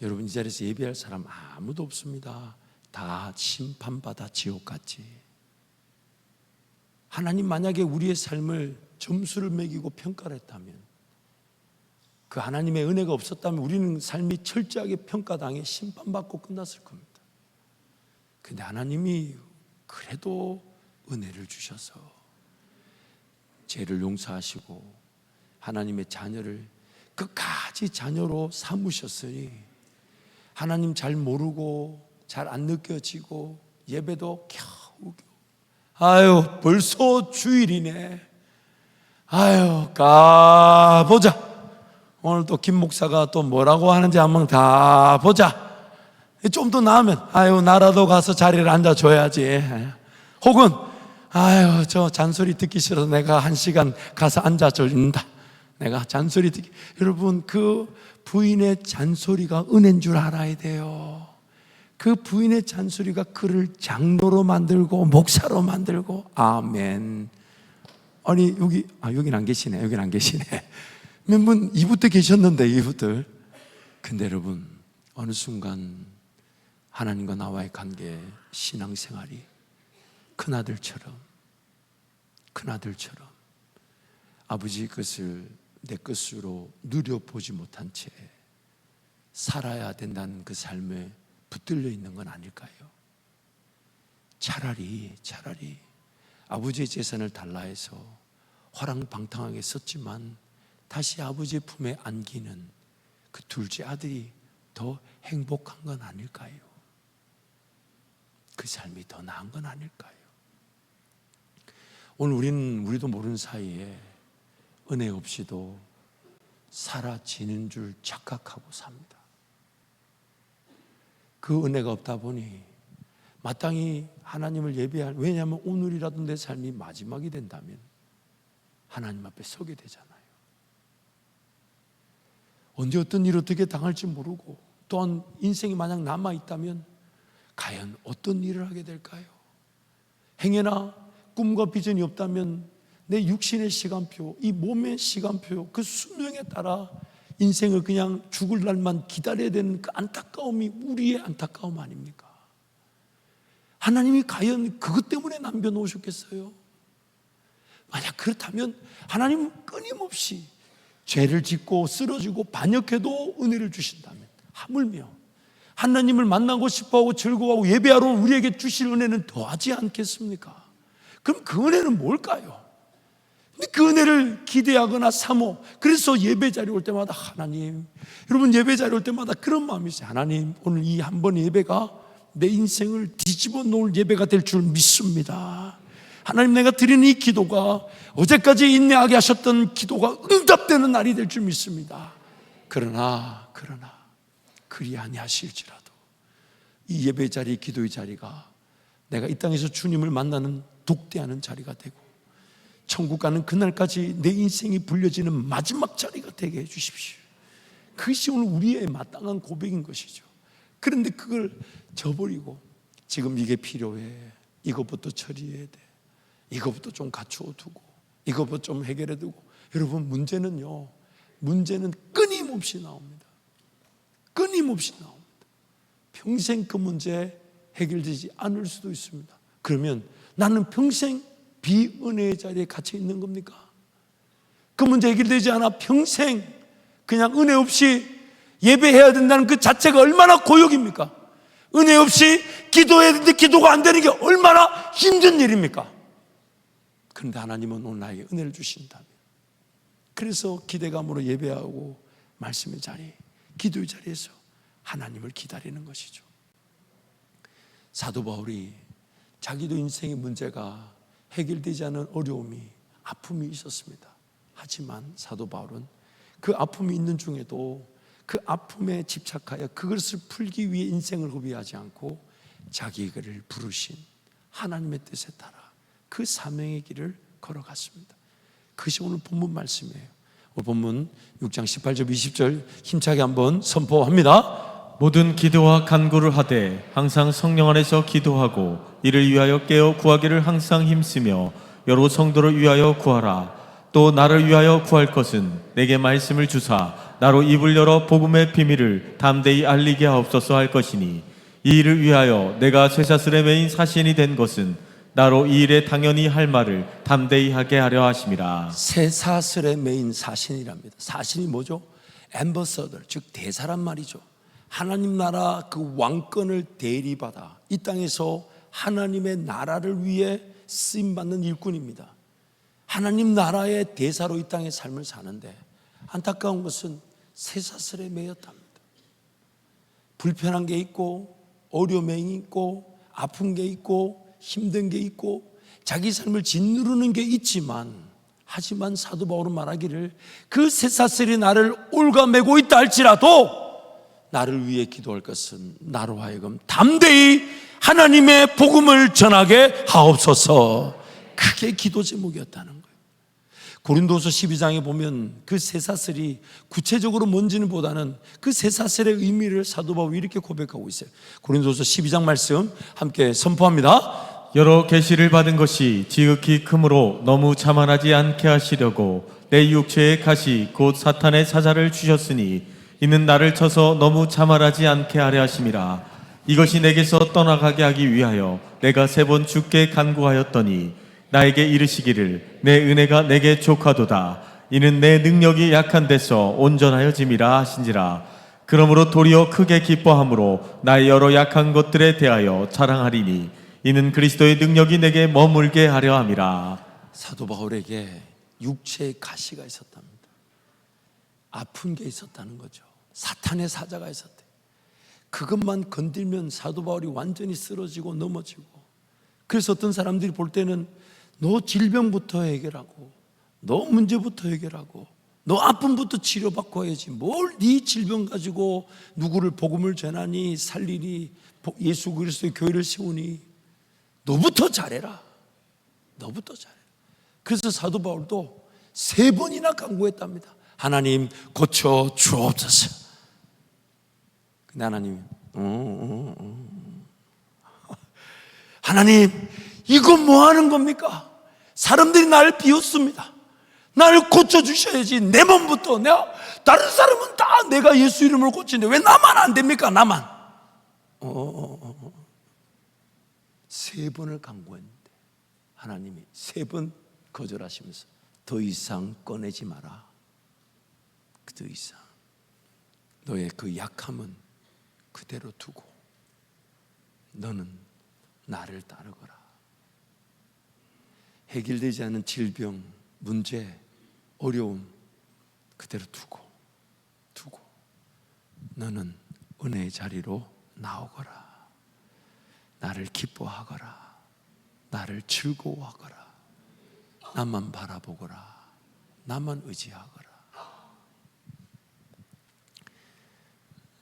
여러분 이 자리에서 예배할 사람 아무도 없습니다. 다 심판받아 지옥 갔지. 하나님 만약에 우리의 삶을 점수를 매기고 평가를 했다면, 그 하나님의 은혜가 없었다면 우리는 삶이 철저하게 평가당해 심판받고 끝났을 겁니다. 근데 하나님이 그래도 은혜를 주셔서 죄를 용서하시고 하나님의 자녀를 끝까지 자녀로 삼으셨으니 하나님 잘 모르고 잘 안 느껴지고 예배도 겨우 아유 벌써 주일이네, 아유 가보자, 오늘 또 김 목사가 또 뭐라고 하는지 한번 가보자, 좀 더 나으면 아유 나라도 가서 자리를 앉아줘야지, 혹은 아유 저 잔소리 듣기 싫어서 내가 1시간 가서 앉아준다, 내가 잔소리 듣기. 여러분 그 부인의 잔소리가 은혜인 줄 알아야 돼요. 그 부인의 잔소리가 그를 장로로 만들고 목사로 만들고. 아멘. 아니 여긴 안 계시네. 여긴 안 계시네. 몇 분 이부터 계셨는데 이부터. 근데 여러분 어느 순간 하나님과 나와의 관계, 신앙생활이 큰아들처럼 아버지 것을 내 것으로 누려보지 못한 채 살아야 된다는 그 삶에 붙들려 있는 건 아닐까요? 차라리 아버지의 재산을 달라해서 화랑방탕하게 썼지만 다시 아버지의 품에 안기는 그 둘째 아들이 더 행복한 건 아닐까요? 그 삶이 더 나은 건 아닐까요? 오늘 우리도 모르는 사이에 은혜 없이도 사라지는 줄 착각하고 삽니다. 그 은혜가 없다 보니 마땅히 하나님을 예배할, 왜냐하면 오늘이라도 내 삶이 마지막이 된다면 하나님 앞에 서게 되잖아요. 언제 어떤 일 어떻게 당할지 모르고, 또한 인생이 만약 남아있다면 과연 어떤 일을 하게 될까요? 행여나 꿈과 비전이 없다면 내 육신의 시간표, 이 몸의 시간표, 그 수명에 따라 인생을 그냥 죽을 날만 기다려야 되는 그 안타까움이 우리의 안타까움 아닙니까? 하나님이 과연 그것 때문에 남겨놓으셨겠어요? 만약 그렇다면 하나님은 끊임없이 죄를 짓고 쓰러지고 반역해도 은혜를 주신다면, 하물며 하나님을 만나고 싶어하고 즐거워하고 예배하러 우리에게 주실 은혜는 더하지 않겠습니까? 그럼 그 은혜는 뭘까요? 그 은혜를 기대하거나 사모, 그래서 예배 자리에 올 때마다 하나님, 여러분 예배 자리에 올 때마다 그런 마음이 있어요. 하나님 오늘 이 한 번 예배가 내 인생을 뒤집어 놓을 예배가 될 줄 믿습니다. 하나님, 내가 드리는 이 기도가 어제까지 인내하게 하셨던 기도가 응답되는 날이 될 줄 믿습니다. 그러나 그리 아니하실지라도 이 예배 자리, 기도의 자리가 내가 이 땅에서 주님을 만나는 독대하는 자리가 되고 천국 가는 그날까지 내 인생이 불려지는 마지막 자리가 되게 해 주십시오. 그것이 오늘 우리의 마땅한 고백인 것이죠. 그런데 그걸 저버리고 지금 이게 필요해, 이것부터 처리해야 돼, 이것부터 좀 갖추어 두고 이것부터 좀 해결해 두고. 여러분, 문제는 끊임없이 나옵니다. 끊임없이 나옵니다. 평생 그 문제 해결되지 않을 수도 있습니다. 그러면 나는 평생 비은혜의 자리에 갇혀 있는 겁니까? 그 문제 해결되지 않아 평생 그냥 은혜 없이 예배해야 된다는 그 자체가 얼마나 고역입니까? 은혜 없이 기도해야 되는데 기도가 안 되는 게 얼마나 힘든 일입니까? 그런데 하나님은 오늘 나에게 은혜를 주신다면, 그래서 기대감으로 예배하고 말씀의 자리, 기도의 자리에서 하나님을 기다리는 것이죠. 사도 바울이 자기도 인생의 문제가 해결되지 않은 어려움이, 아픔이 있었습니다. 하지만 사도 바울은 그 아픔이 있는 중에도 그 아픔에 집착하여 그것을 풀기 위해 인생을 허비하지 않고 자기를 부르신 하나님의 뜻에 따라 그 사명의 길을 걸어갔습니다. 그것이 오늘 본문 말씀이에요. 오늘 본문 6장 18절 20절 힘차게 한번 선포합니다. 모든 기도와 간구를 하되 항상 성령 안에서 기도하고 이를 위하여 깨어 구하기를 항상 힘쓰며 여러 성도를 위하여 구하라. 또 나를 위하여 구할 것은 내게 말씀을 주사 나로 입을 열어 복음의 비밀을 담대히 알리게 하옵소서 할 것이니, 이 일을 위하여 내가 쇠사슬에 매인 사신이 된 것은 나로 이 일에 당연히 할 말을 담대히 하게 하려 하심이라. 쇠사슬에 매인 사신이랍니다. 사신이 뭐죠? 엠버서더, 즉 대사란 말이죠. 하나님 나라 그 왕권을 대리받아 이 땅에서 하나님의 나라를 위해 쓰임받는 일꾼입니다. 하나님 나라의 대사로 이 땅의 삶을 사는데 안타까운 것은 쇠사슬에 매였답니다. 불편한 게 있고 어려움이 있고 아픈 게 있고 힘든 게 있고 자기 삶을 짓누르는 게 있지만, 하지만 사도 바울은 말하기를 그 쇠사슬이 나를 올가매고 있다 할지라도 나를 위해 기도할 것은 나로 하여금 담대히 하나님의 복음을 전하게 하옵소서. 그게 기도 제목이었다는 거예요. 고린도서 12장에 보면 그 쇠사슬이 구체적으로 뭔지는 보다는 그 쇠사슬의 의미를 사도 바울이 이렇게 고백하고 있어요. 고린도서 12장 말씀 함께 선포합니다. 여러 계시를 받은 것이 지극히 크므로 너무 자만하지 않게 하시려고 내 육체의 가시 곧 사탄의 사자를 주셨으니 이는 나를 쳐서 너무 자만하지 않게 하려 하심이라. 이것이 내게서 떠나가게 하기 위하여 내가 3번 주께 간구하였더니 나에게 이르시기를 내 은혜가 내게 족하도다. 이는 내 능력이 약한 데서 온전하여짐이라 하신지라. 그러므로 도리어 크게 기뻐함으로 나의 여러 약한 것들에 대하여 자랑하리니 이는 그리스도의 능력이 내게 머물게 하려 함이라. 사도 바울에게 육체의 가시가 있었답니다. 아픈 게 있었다는 거죠. 사탄의 사자가 있었대. 그것만 건들면 사도 바울이 완전히 쓰러지고 넘어지고, 그래서 어떤 사람들이 볼 때는 너 질병부터 해결하고, 너 문제부터 해결하고, 너 아픔부터 치료받고 해야지, 뭘 네 질병 가지고 누구를 복음을 전하니, 살리니, 예수 그리스도의 교회를 세우니, 너부터 잘해라. 너부터 잘해라. 그래서 사도 바울도 3번이나 간구했답니다. 하나님 고쳐 주옵소서. 근데 하나님 하나님 이건 뭐 하는 겁니까? 사람들이 나를 비웃습니다. 나를 고쳐주셔야지. 내 몸부터. 내가 다른 사람은 다 내가 예수 이름을 고치는데 왜 나만 안 됩니까? 나만. 3번을 간구했는데 하나님이 3번 거절하시면서 더 이상 꺼내지 마라. 더 이상 너의 그 약함은 그대로 두고 너는 나를 따르거라. 해결되지 않은 질병, 문제, 어려움 그대로 두고 너는 은혜의 자리로 나오거라. 나를 기뻐하거라. 나를 즐거워하거라. 나만 바라보거라. 나만 의지하거라.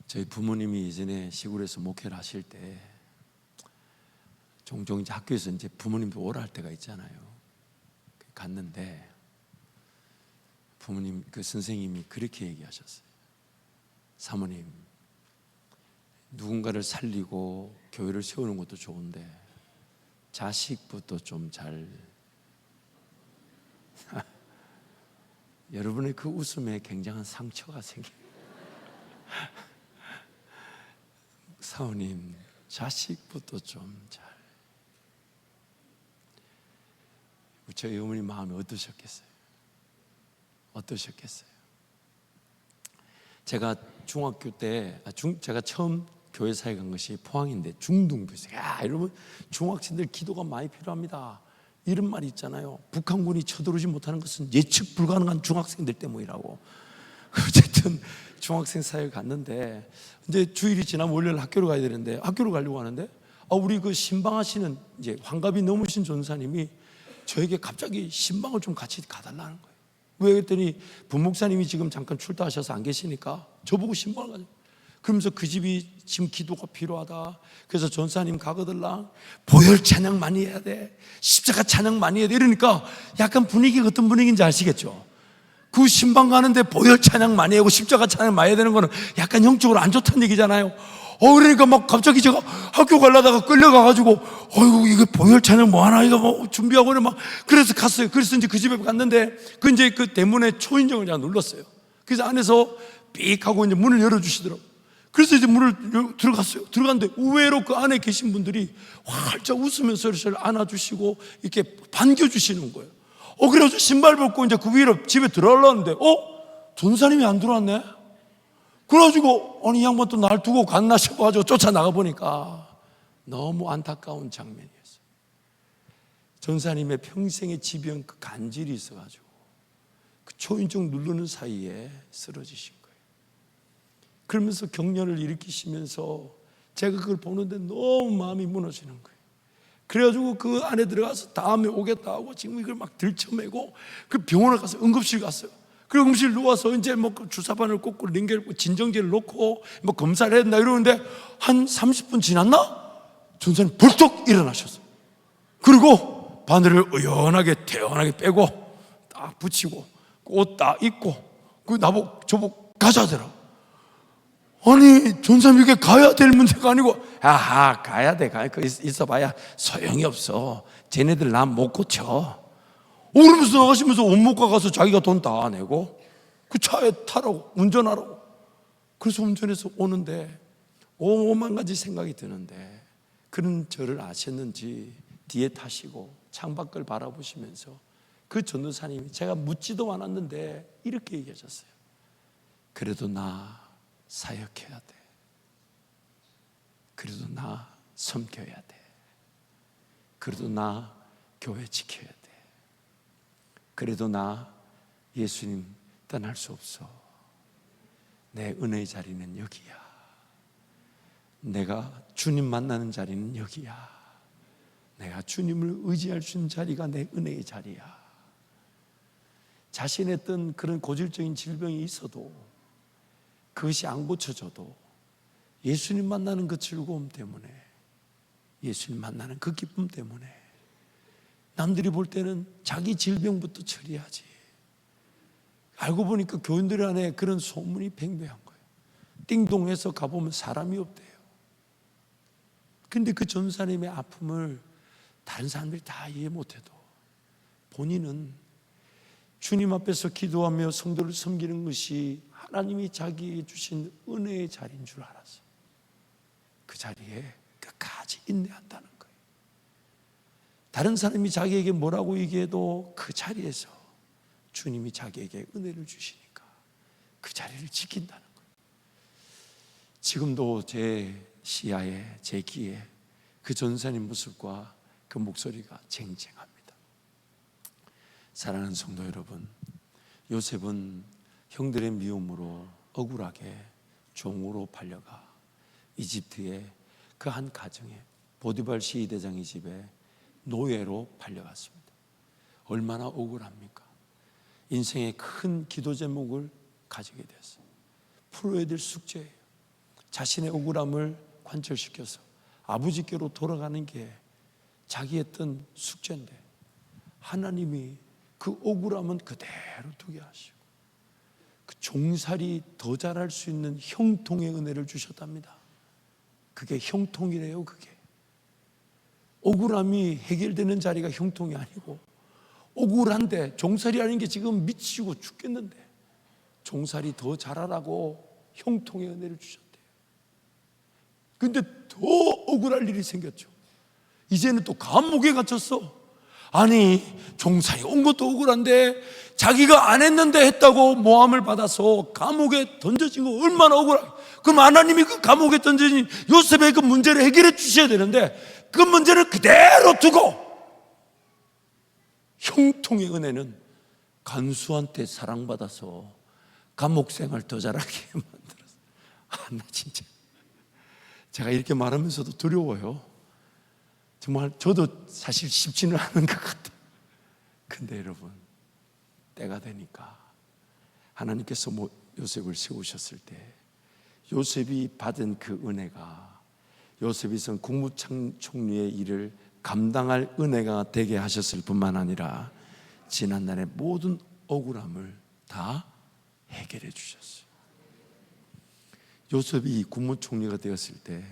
저희 부모님이 예전에 시골에서 목회를 하실 때 종종 이제 학교에서 이제 부모님도 오라 할 때가 있잖아요. 갔는데 부모님 그 선생님이 그렇게 얘기하셨어요. 사모님, 누군가를 살리고 교회를 세우는 것도 좋은데 자식부터 좀 잘 여러분의 그 웃음에 굉장한 상처가 생겨요. 사모님, 자식부터 좀 잘. 저희 어머니 마음이 어떠셨겠어요? 어떠셨겠어요? 제가 중학교 때, 제가 처음 교회 사에 간 것이 포항인데 중등부였어요. 야, 여러분, 중학생들 기도가 많이 필요합니다. 이런 말이 있잖아요. 북한군이 쳐들어오지 못하는 것은 예측 불가능한 중학생들 때문이라고. 어쨌든 중학생 사회를 갔는데 이제 주일이 지나면 월요일 학교를 가야 되는데 학교를 가려고 하는데 우리 그 신방하시는 이제 환갑이 넘으신 전사님이 저에게 갑자기 신방을 좀 같이 가달라는 거예요. 왜 그랬더니 부목사님이 지금 잠깐 출타하셔서 안 계시니까 저보고 신방을 가자. 그러면서 그 집이 지금 기도가 필요하다. 그래서 전사님 가거들랑 보혈 찬양 많이 해야 돼. 십자가 찬양 많이 해야 돼. 이러니까 약간 분위기가 어떤 분위기인지 아시겠죠? 그 신방 가는데 보혈 찬양 많이 하고 십자가 찬양 많이 해야 되는 거는 약간 영적으로 안 좋다는 얘기잖아요. 그러니까 막 갑자기 제가 학교 가려다가 끌려가가지고 어이구 이게 보혈 찬양 뭐 하나 이거 뭐 준비하고 그래 막 그래서 갔어요. 그래서 이제 그 집에 갔는데 그 이제 그 대문에 초인종을 제가 눌렀어요. 그래서 안에서 삑 하고 이제 문을 열어주시더라고요. 그래서 이제 문을 들어갔어요. 들어갔는데 의외로 그 안에 계신 분들이 활짝 웃으면서 저를 안아주시고 이렇게 반겨주시는 거예요. 그래서 신발 벗고 이제 그 위로 집에 들어가려는데 전사님이 안 들어왔네? 그래가지고 이 양반 또 날 두고 갔나 싶어가지고 쫓아나가 보니까 너무 안타까운 장면이었어요. 전사님의 평생의 지병 그 간질이 있어가지고 그 초인종 누르는 사이에 쓰러지신 거예요. 그러면서 격려를 일으키시면서 제가 그걸 보는데 너무 마음이 무너지는 거예요. 그래가지고 그 안에 들어가서 다음에 오겠다 하고 지금 이걸 막 들쳐매고 그 병원에 가서 응급실 갔어요. 그리고 응급실 누워서 이제 뭐 주사바늘 꽂고 링겔 꽂고 진정제를 놓고 뭐 검사를 해야 된다 이러는데 한 30분 지났나? 전사님 벌떡 일어나셨어요. 그리고 바늘을 의연하게 태연하게 빼고 딱 붙이고 옷 딱 입고 그 나보고 저보고 가자더라. 아니 전사님 이게 가야 될 문제가 아니고 가야 돼. 있어봐야 소용이 없어. 쟤네들 나 못 고쳐. 그러면서 나가시면서 원목과 가서 자기가 돈 다 내고 그 차에 타라고 운전하라고. 그래서 운전해서 오는데 오만 가지 생각이 드는데 그런 저를 아셨는지 뒤에 타시고 창밖을 바라보시면서 그 전도사님이 제가 묻지도 않았는데 이렇게 얘기하셨어요. 그래도 나 사역해야 돼. 그래도 나 섬겨야 돼. 그래도 나 교회 지켜야 돼. 그래도 나 예수님 떠날 수 없어. 내 은혜의 자리는 여기야. 내가 주님 만나는 자리는 여기야. 내가 주님을 의지할 수 있는 자리가 내 은혜의 자리야. 자신의 어떤 그런 고질적인 질병이 있어도 그것이 안 고쳐져도 예수님 만나는 그 즐거움 때문에, 예수님 만나는 그 기쁨 때문에 남들이 볼 때는 자기 질병부터 처리하지. 알고 보니까 교인들 안에 그런 소문이 팽배한 거예요. 띵동해서 가보면 사람이 없대요. 근데 그 전사님의 아픔을 다른 사람들이 다 이해 못해도 본인은 주님 앞에서 기도하며 성도를 섬기는 것이 하나님이 자기에게 주신 은혜의 자리인 줄 알았어요. 그 자리에 끝까지 인내한다는 거예요. 다른 사람이 자기에게 뭐라고 얘기해도 그 자리에서 주님이 자기에게 은혜를 주시니까 그 자리를 지킨다는 거예요. 지금도 제 시야에, 제 귀에 그 전사님 모습과 그 목소리가 쟁쟁합니다. 사랑하는 성도 여러분, 요셉은 형들의 미움으로 억울하게 종으로 팔려가 이집트의 그 한 가정에 보디발 시대장의 집에 노예로 팔려갔습니다. 얼마나 억울합니까? 인생의 큰 기도 제목을 가지게 됐어요. 풀어야 될 숙제예요. 자신의 억울함을 관철시켜서 아버지께로 돌아가는 게 자기 했던 숙제인데 하나님이 그 억울함은 그대로 두게 하시고 그 종살이 더 잘할 수 있는 형통의 은혜를 주셨답니다. 그게 형통이래요. 그게 억울함이 해결되는 자리가 형통이 아니고, 억울한데 종살이 하는 게 지금 미치고 죽겠는데 종살이 더 잘하라고 형통의 은혜를 주셨대요. 근데 더 억울할 일이 생겼죠. 이제는 또 감옥에 갇혔어. 아니, 종살이 온 것도 억울한데 자기가 안 했는데 했다고 모함을 받아서 감옥에 던져진 거 얼마나 억울해. 그럼 하나님이 그 감옥에 던져진 요셉의 그 문제를 해결해 주셔야 되는데 그 문제를 그대로 두고 형통의 은혜는 간수한테 사랑받아서 감옥 생활 더 잘하게 만들었어. 나 진짜 제가 이렇게 말하면서도 두려워요. 정말 저도 사실 쉽지는 않은 것 같아요. 근데 여러분, 때가 되니까 하나님께서 요셉을 세우셨을 때 요셉이 받은 그 은혜가 요셉이 선 국무총리의 일을 감당할 은혜가 되게 하셨을 뿐만 아니라 지난날의 모든 억울함을 다 해결해 주셨어요. 요셉이 국무총리가 되었을 때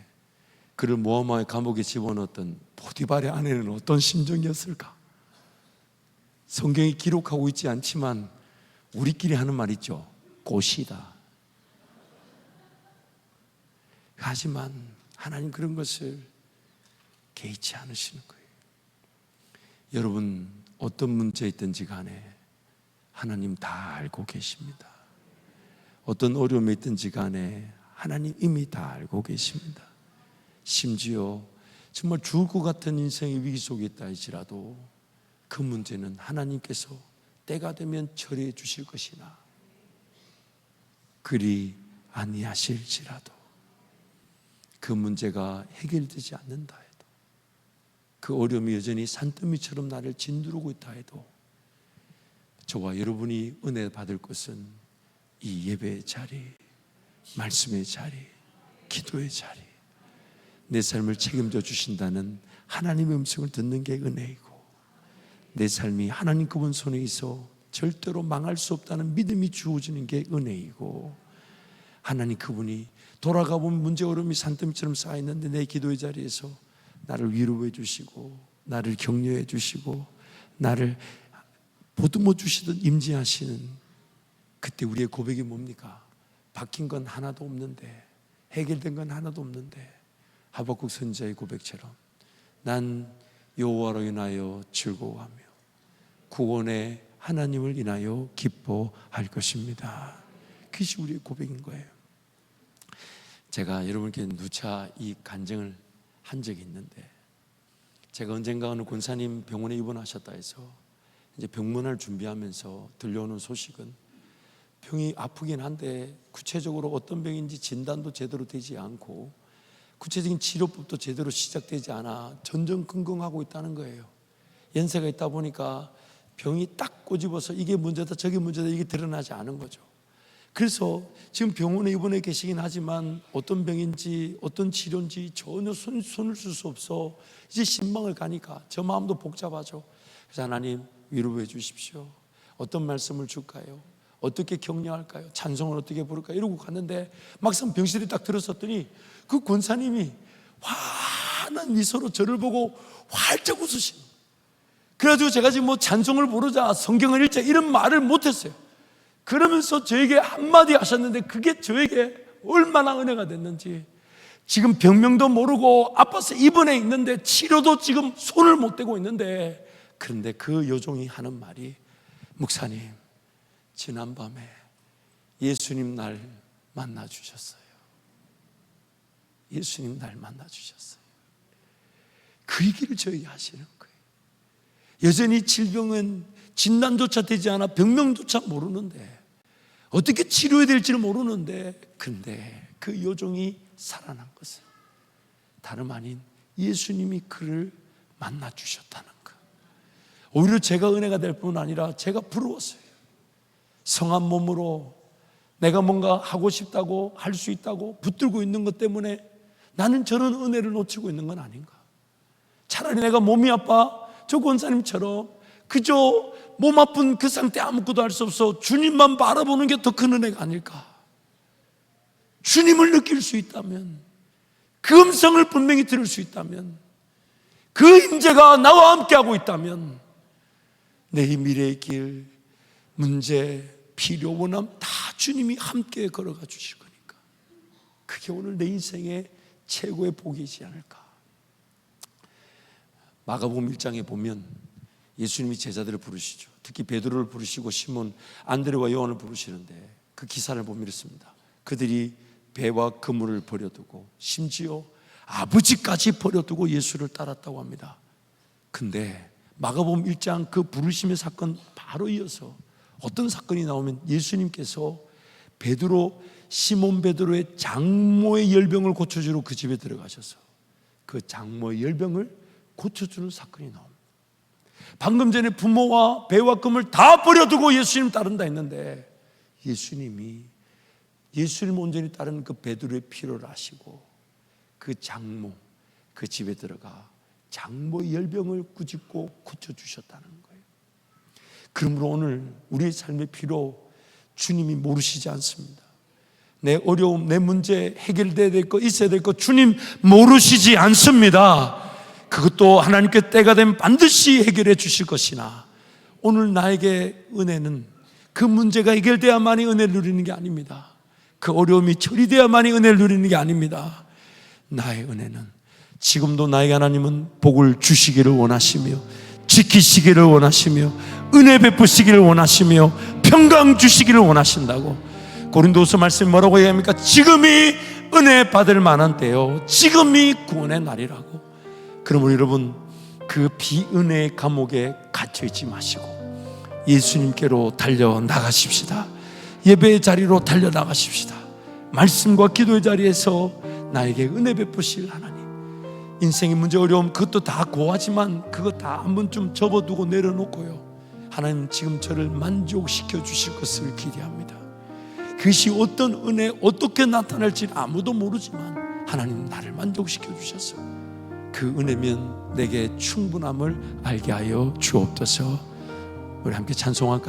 그를 모함하여 감옥에 집어넣었던 보디발의 아내는 어떤 심정이었을까? 성경이 기록하고 있지 않지만 우리끼리 하는 말 있죠. 고시다. 하지만 하나님 그런 것을 개의치 않으시는 거예요. 여러분, 어떤 문제에 있든지 간에 하나님 다 알고 계십니다. 어떤 어려움에 있든지 간에 하나님 이미 다 알고 계십니다. 심지어 정말 죽을 것 같은 인생의 위기 속에 있다 할지라도 그 문제는 하나님께서 때가 되면 처리해 주실 것이나 그리 아니하실지라도 그 문제가 해결되지 않는다 해도 그 어려움이 여전히 산더미처럼 나를 짓누르고 있다 해도 저와 여러분이 은혜 받을 것은 이 예배의 자리, 말씀의 자리, 기도의 자리, 내 삶을 책임져 주신다는 하나님의 음성을 듣는 게 은혜이고, 내 삶이 하나님 그분 손에 있어 절대로 망할 수 없다는 믿음이 주어지는 게 은혜이고, 하나님 그분이 돌아가 보면 문제 어려움이 산더미처럼 쌓여있는데 내 기도의 자리에서 나를 위로해 주시고 나를 격려해 주시고 나를 보듬어 주시듯 임재하시는, 그때 우리의 고백이 뭡니까? 바뀐 건 하나도 없는데, 해결된 건 하나도 없는데 하박국 선지자의 고백처럼 난 여호와로 인하여 즐거워하며 구원의 하나님을 인하여 기뻐할 것입니다. 그것이 우리의 고백인 거예요. 제가 여러분께 누차 이 간증을 한 적이 있는데, 제가 언젠가 어느 권사님 병원에 입원하셨다 해서 이제 병문안을 준비하면서 들려오는 소식은 병이 아프긴 한데 구체적으로 어떤 병인지 진단도 제대로 되지 않고 구체적인 치료법도 제대로 시작되지 않아 전전긍긍하고 있다는 거예요. 연세가 있다 보니까 병이 딱 꼬집어서 이게 문제다 저게 문제다 이게 드러나지 않은 거죠. 그래서 지금 병원에 입원해 계시긴 하지만 어떤 병인지 어떤 치료인지 전혀 손을 쓸 수 없어 이제 신망을 가니까 저 마음도 복잡하죠. 그래서 하나님 위로해 주십시오. 어떤 말씀을 줄까요? 어떻게 격려할까요? 찬송을 어떻게 부를까요? 이러고 갔는데 막상 병실에 딱 들었었더니 그 권사님이 환한 미소로 저를 보고 활짝 웃으시는. 그래가지고 제가 지금 찬송을 부르자 성경을 읽자 이런 말을 못했어요. 그러면서 저에게 한마디 하셨는데 그게 저에게 얼마나 은혜가 됐는지, 지금 병명도 모르고 아파서 입원해 있는데 치료도 지금 손을 못 대고 있는데, 그런데 그 여종이 하는 말이, 목사님 지난밤에 예수님 날 만나 주셨어요. 예수님 날 만나 주셨어요. 그 얘기를 저에게 하시는 거예요. 여전히 질병은 진단조차 되지 않아 병명조차 모르는데, 어떻게 치료해야 될지를 모르는데, 근데 그 여종이 살아난 것은 다름 아닌 예수님이 그를 만나 주셨다는 것. 오히려 제가 은혜가 될 뿐 아니라 제가 부러웠어요. 성한 몸으로 내가 뭔가 하고 싶다고 할 수 있다고 붙들고 있는 것 때문에 나는 저런 은혜를 놓치고 있는 건 아닌가. 차라리 내가 몸이 아파 저 권사님처럼 그저 몸 아픈 그 상태 아무것도 할 수 없어 주님만 바라보는 게 더 큰 은혜가 아닐까. 주님을 느낄 수 있다면, 그 음성을 분명히 들을 수 있다면, 그 임재가 나와 함께하고 있다면 내 미래의 길, 문제, 필요, 원함 다 주님이 함께 걸어가 주실 거니까 그게 오늘 내 인생의 최고의 복이지 않을까. 마가복음 1장에 보면 예수님이 제자들을 부르시죠. 특히 베드로를 부르시고 시몬, 안드레와 요한을 부르시는데 그 기사를 보면 이렇습니다. 그들이 배와 그물을 버려두고 심지어 아버지까지 버려두고 예수를 따랐다고 합니다. 근데 마가복음 1장 그 부르심의 사건 바로 이어서 어떤 사건이 나오면 예수님께서 베드로, 시몬 베드로의 장모의 열병을 고쳐주러 그 집에 들어가셔서 그 장모의 열병을 고쳐주는 사건이 나옵니다. 방금 전에 부모와 배와 금을 다 버려두고 예수님 따른다 했는데 예수님이 예수님 온전히 따르는 그 베드로의 필요를 아시고 그 장모, 그 집에 들어가 장모의 열병을 꾸짖고 고쳐주셨다는 거예요. 그러므로 오늘 우리의 삶의 필요 주님이 모르시지 않습니다. 내 어려움, 내 문제 해결돼야 될 거, 있어야 될 거 주님 모르시지 않습니다. 그것도 하나님께 때가 되면 반드시 해결해 주실 것이나 오늘 나에게 은혜는 그 문제가 해결돼야만이 은혜를 누리는 게 아닙니다. 그 어려움이 처리돼야만이 은혜를 누리는 게 아닙니다. 나의 은혜는 지금도 나에게 하나님은 복을 주시기를 원하시며 지키시기를 원하시며 은혜 베푸시기를 원하시며 평강 주시기를 원하신다고. 고린도후서 말씀이 뭐라고 얘기합니까? 지금이 은혜 받을 만한 때요, 지금이 구원의 날이라고. 그러므로 여러분, 그 비은혜의 감옥에 갇혀있지 마시고 예수님께로 달려나가십시다. 예배의 자리로 달려나가십시다. 말씀과 기도의 자리에서 나에게 은혜 베푸실 하나님, 인생의 문제, 어려움 그것도 다 고하지만 그거 다 한 번쯤 접어두고 내려놓고요, 하나님 지금 저를 만족시켜 주실 것을 기대합니다. 그것이 어떤 은혜, 어떻게 나타날지 아무도 모르지만 하나님 나를 만족시켜 주셔서 그 은혜면 내게 충분함을 알게 하여 주옵소서. 우리 함께 찬송할까요?